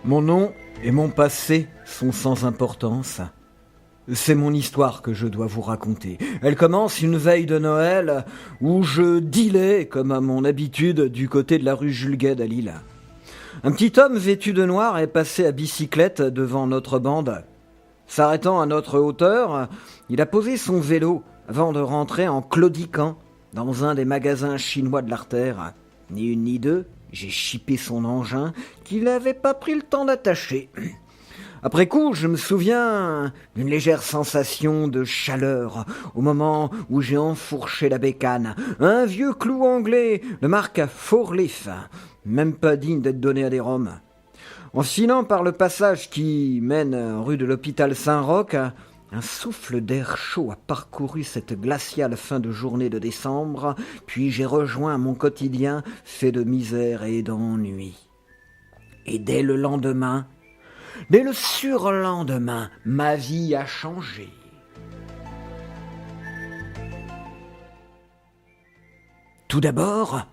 Mon nom et mon passé sont sans importance. C'est mon histoire que je dois vous raconter. Elle commence une veille de Noël où je dealais, comme à mon habitude, du côté de la rue Jules Guesde à Lille. Un petit homme vêtu de noir est passé à bicyclette devant notre bande. S'arrêtant à notre hauteur, il a posé son vélo avant de rentrer en claudiquant dans un des magasins chinois de l'artère. Ni une ni deux, j'ai chippé son engin qu'il n'avait pas pris le temps d'attacher. Après coup, je me souviens d'une légère sensation de chaleur au moment où j'ai enfourché la bécane. Un vieux clou anglais de marque Fourleaf, même pas digne d'être donné à des roms. En filant par le passage qui mène rue de l'hôpital Saint-Roch, un souffle d'air chaud a parcouru cette glaciale fin de journée de décembre, puis j'ai rejoint mon quotidien fait de misère et d'ennui. Et dès le surlendemain, ma vie a changé. Tout d'abord,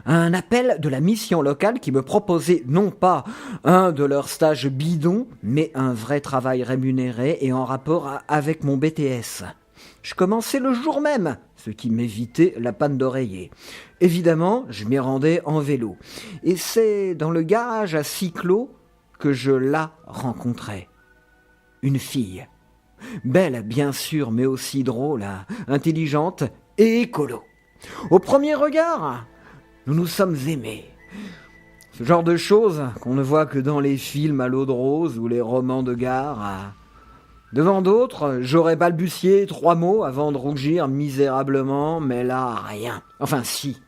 un appel de la mission locale qui me proposait non pas un de leurs stages bidons, mais un vrai travail rémunéré et en rapport avec mon BTS. Je commençais le jour même, ce qui m'évitait la panne d'oreiller. Évidemment, je m'y rendais en vélo. Et c'est dans le garage à cyclo que je la rencontrai. Une fille. Belle, bien sûr, mais aussi drôle, intelligente et écolo. Au premier regard, nous nous sommes aimés. Ce genre de choses qu'on ne voit que dans les films à l'eau de rose ou les romans de gare. Devant d'autres, j'aurais balbutié 3 mots avant de rougir misérablement, mais là, rien. Enfin, si.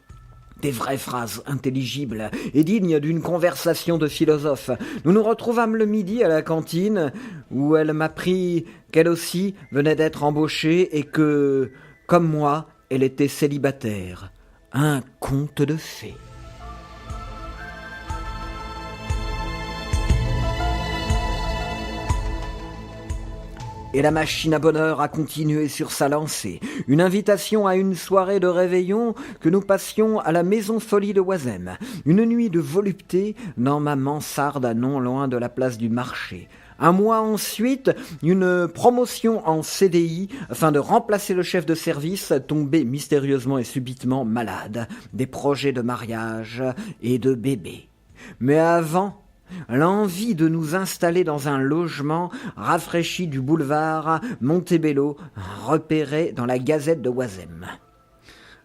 Des vraies phrases intelligibles et dignes d'une conversation de philosophe. Nous nous retrouvâmes le midi à la cantine où elle m'apprit qu'elle aussi venait d'être embauchée et que, comme moi, elle était célibataire. Un conte de fées. Et la machine à bonheur a continué sur sa lancée. Une invitation à une soirée de réveillon que nous passions à la Maison Folie de Oisem. Une nuit de volupté dans ma mansarde non loin de la place du marché. Un mois ensuite, une promotion en CDI afin de remplacer le chef de service tombé mystérieusement et subitement malade. Des projets de mariage et de bébé. Mais avant, l'envie de nous installer dans un logement rafraîchi du boulevard Montebello, repéré dans la Gazette de Oisem.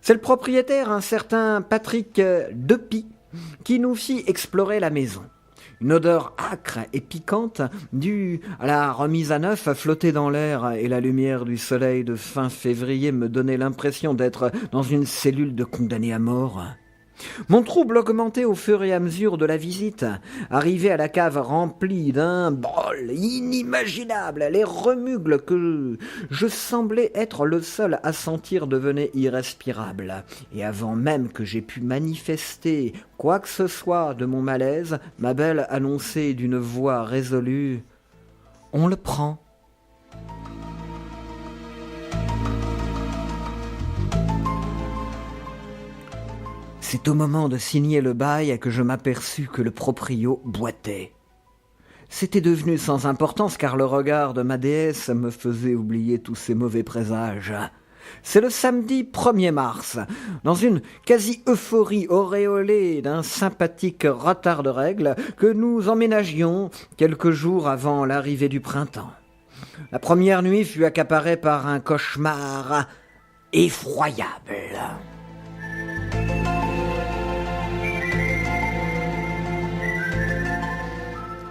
C'est le propriétaire, un certain Patrick Depy, qui nous fit explorer la maison. Une odeur âcre et piquante, due à la remise à neuf, flottait dans l'air et la lumière du soleil de fin février me donnait l'impression d'être dans une cellule de condamnés à mort. Mon trouble augmentait au fur et à mesure de la visite. Arrivé à la cave remplie d'un brol inimaginable, les remugles que je semblais être le seul à sentir devenaient irrespirables. Et avant même que j'aie pu manifester quoi que ce soit de mon malaise, ma belle annonçait d'une voix résolue « On le prend ». C'est au moment de signer le bail que je m'aperçus que le proprio boitait. C'était devenu sans importance car le regard de ma déesse me faisait oublier tous ces mauvais présages. C'est le samedi 1er mars, dans une quasi-euphorie auréolée d'un sympathique retard de règles, que nous emménagions quelques jours avant l'arrivée du printemps. La première nuit fut accaparée par un cauchemar effroyable.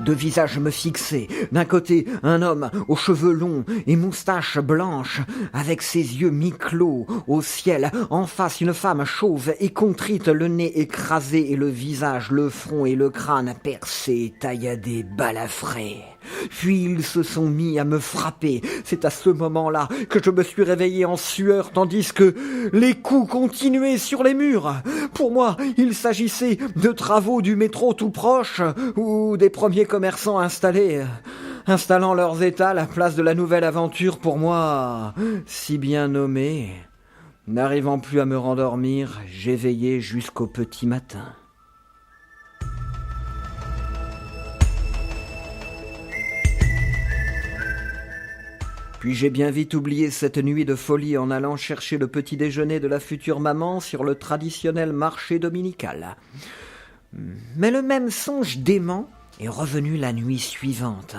Deux visages me fixaient. D'un côté, un homme aux cheveux longs et moustache blanche, avec ses yeux mi-clos au ciel. En face, une femme chauve et contrite, le nez écrasé et le visage, le front et le crâne percés, tailladés, balafrés. Puis ils se sont mis à me frapper. C'est à ce moment-là que je me suis réveillé en sueur, tandis que les coups continuaient sur les murs. Pour moi, il s'agissait de travaux du métro tout proche, ou des premiers commerçants installant leurs étals à place de la nouvelle aventure pour moi si bien nommée. N'arrivant plus à me rendormir, j'ai veillé jusqu'au petit matin. Puis j'ai bien vite oublié cette nuit de folie en allant chercher le petit déjeuner de la future maman sur le traditionnel marché dominical. Mais le même songe dément est revenu la nuit suivante,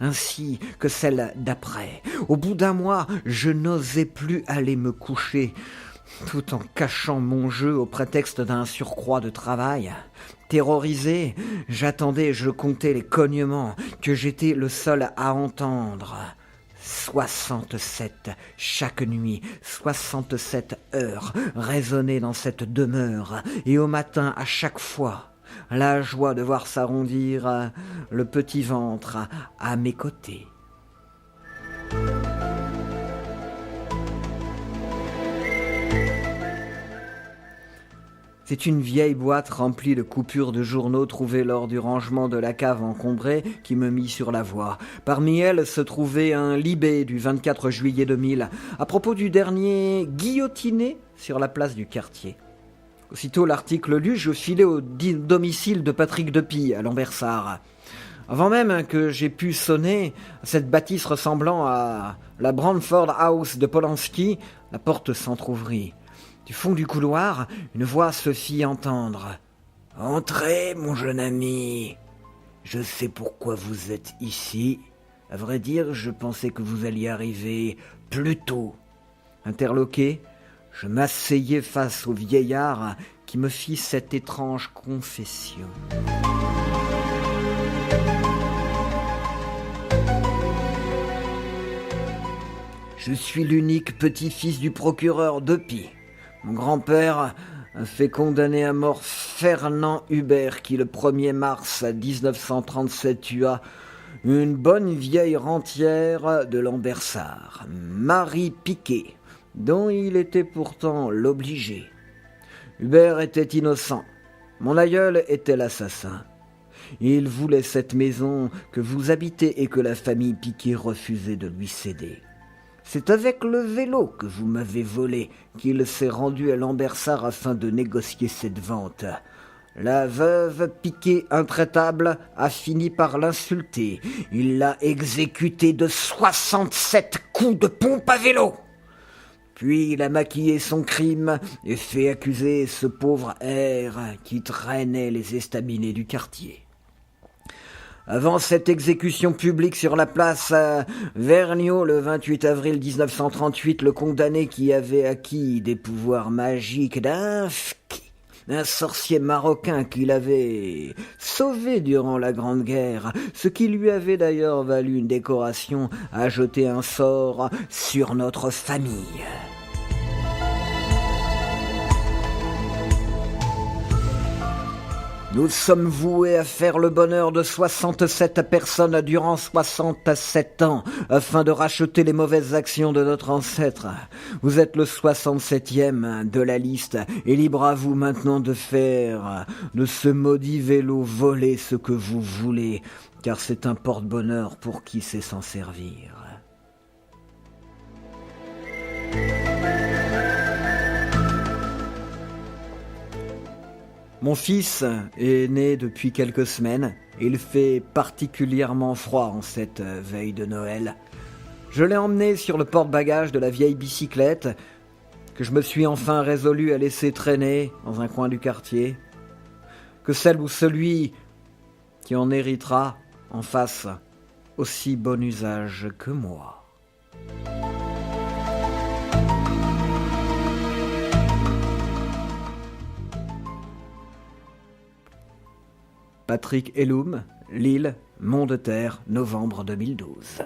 ainsi que celle d'après. Au bout d'un mois, je n'osais plus aller me coucher, tout en cachant mon jeu au prétexte d'un surcroît de travail. Terrorisé, j'attendais et je comptais les cognements que j'étais le seul à entendre. 67 chaque nuit, 67 heures résonnaient dans cette demeure, et au matin, à chaque fois, la joie de voir s'arrondir le petit ventre à mes côtés. C'est une vieille boîte remplie de coupures de journaux trouvées lors du rangement de la cave encombrée qui me mit sur la voie. Parmi elles se trouvait un libé du 24 juillet 2000 à propos du dernier guillotiné sur la place du quartier. Aussitôt l'article lu, je filai au domicile de Patrick Depie à Lambersart. Avant même que j'aie pu sonner, cette bâtisse ressemblant à la Brantford House de Polanski, la porte s'entr'ouvrit. Du fond du couloir, une voix se fit entendre. « Entrez, mon jeune ami. Je sais pourquoi vous êtes ici. À vrai dire, je pensais que vous alliez arriver plus tôt. » Interloqué, je m'asseyais face au vieillard qui me fit cette étrange confession. Je suis l'unique petit-fils du procureur Depie. Mon grand-père a fait condamner à mort Fernand Hubert qui, le 1er mars 1937, tua une bonne vieille rentière de Lambersart, Marie Piquet, dont il était pourtant l'obligé. Hubert était innocent. Mon aïeul était l'assassin. Il voulait cette maison que vous habitez et que la famille Piquet refusait de lui céder. C'est avec le vélo que vous m'avez volé qu'il s'est rendu à Lambersart afin de négocier cette vente. La veuve Piquet intraitable a fini par l'insulter. Il l'a exécutée de 67 coups de pompe à vélo. Puis il a maquillé son crime et fait accuser ce pauvre R qui traînait les estaminets du quartier. Avant cette exécution publique sur la place Vergniaud, le 28 avril 1938, le condamné qui avait acquis des pouvoirs magiques d'un sorcier marocain qu'il avait sauvé durant la Grande Guerre, ce qui lui avait d'ailleurs valu une décoration, a jeté un sort sur notre famille. Nous sommes voués à faire le bonheur de 67 personnes durant 67 ans, afin de racheter les mauvaises actions de notre ancêtre. Vous êtes le 67e de la liste, et libre à vous maintenant de faire de ce maudit vélo volé ce que vous voulez, car c'est un porte-bonheur pour qui sait s'en servir. Mon fils est né depuis quelques semaines et il fait particulièrement froid en cette veille de Noël. Je l'ai emmené sur le porte-bagages de la vieille bicyclette que je me suis enfin résolu à laisser traîner dans un coin du quartier. Que celle ou celui qui en héritera en fasse aussi bon usage que moi. Patrick Elhoum, Lille, Mont de Terre, novembre 2012.